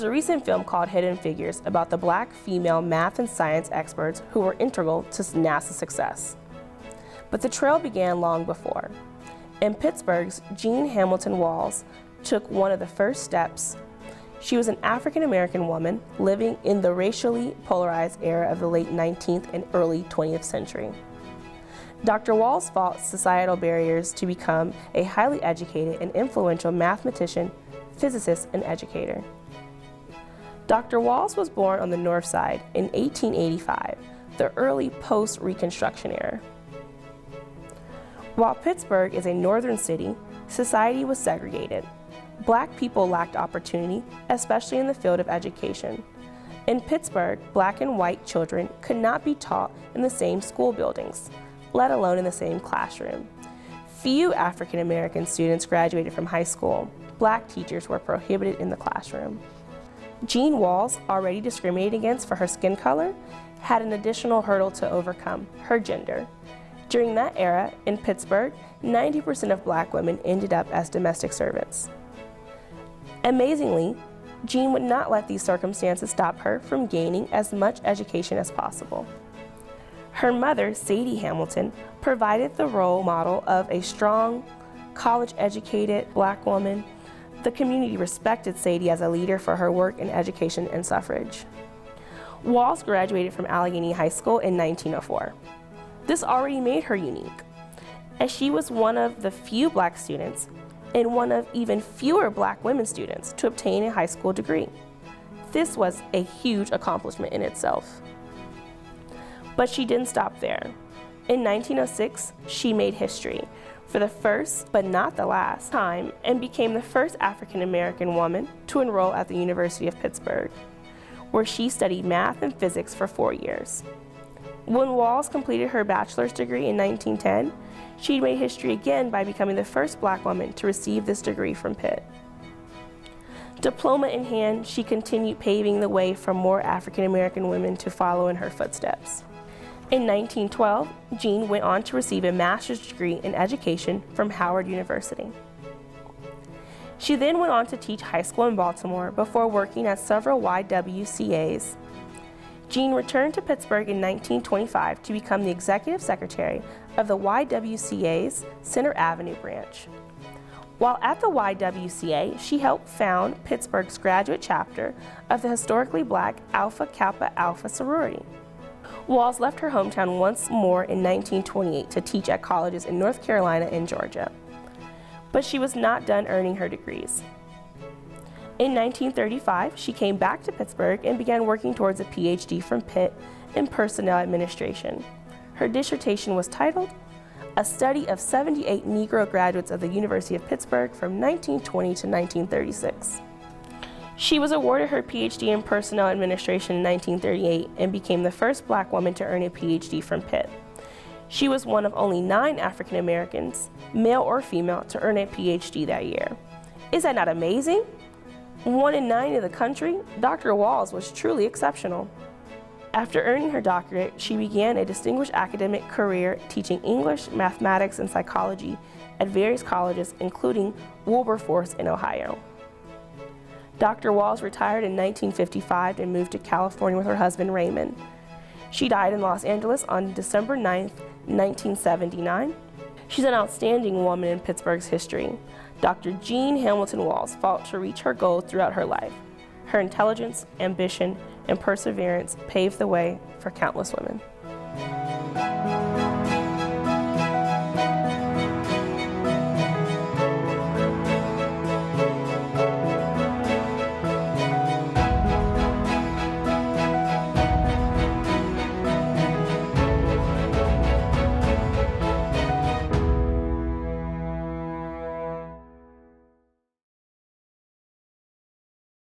There's a recent film called Hidden Figures about the Black female math and science experts who were integral to NASA's success. But the trail began long before. In Pittsburgh's Jean Hamilton Walls took one of the first steps. She was an African-American woman living in the racially polarized era of the late 19th and early 20th century. Dr. Walls fought societal barriers to become a highly educated and influential mathematician, physicist, and educator. Dr. Walls was born on the North Side in 1885, the early post-Reconstruction era. While Pittsburgh is a northern city, society was segregated. Black people lacked opportunity, especially in the field of education. In Pittsburgh, black and white children could not be taught in the same school buildings, let alone in the same classroom. Few African American students graduated from high school. Black teachers were prohibited in the classroom. Jean Walls, already discriminated against for her skin color, had an additional hurdle to overcome: her gender. During that era, in Pittsburgh, 90% of black women ended up as domestic servants. Amazingly, Jean would not let these circumstances stop her from gaining as much education as possible. Her mother, Sadie Hamilton, provided the role model of a strong, college-educated black woman. The community respected Sadie as a leader for her work in education and suffrage. Walls graduated from Allegheny High School in 1904. This already made her unique, as she was one of the few black students and one of even fewer black women students to obtain a high school degree. This was a huge accomplishment in itself. But she didn't stop there. In 1906, she made history for the first, but not the last, time and became the first African American woman to enroll at the University of Pittsburgh, where she studied math and physics for 4 years. When Walls completed her bachelor's degree in 1910, she made history again by becoming the first black woman to receive this degree from Pitt. Diploma in hand, she continued paving the way for more African American women to follow in her footsteps. In 1912, Jean went on to receive a master's degree in education from Howard University. She then went on to teach high school in Baltimore before working at several YWCAs. Jean returned to Pittsburgh in 1925 to become the executive secretary of the YWCA's Center Avenue branch. While at the YWCA, she helped found Pittsburgh's graduate chapter of the historically black Alpha Kappa Alpha sorority. Walls left her hometown once more in 1928 to teach at colleges in North Carolina and Georgia. But she was not done earning her degrees. In 1935, she came back to Pittsburgh and began working towards a PhD from Pitt in personnel administration. Her dissertation was titled, "A Study of 78 Negro Graduates of the University of Pittsburgh from 1920 to 1936. She was awarded her PhD in personnel administration in 1938 and became the first black woman to earn a PhD from Pitt. She was one of only 9 African Americans, male or female, to earn a PhD that year. Is that not amazing? 1 in 9 in the country, Dr. Walls was truly exceptional. After earning her doctorate, she began a distinguished academic career teaching English, mathematics, and psychology at various colleges, including Wilberforce in Ohio. Dr. Walls retired in 1955 and moved to California with her husband, Raymond. She died in Los Angeles on December 9, 1979. She's an outstanding woman in Pittsburgh's history. Dr. Jean Hamilton Walls fought to reach her goals throughout her life. Her intelligence, ambition, and perseverance paved the way for countless women.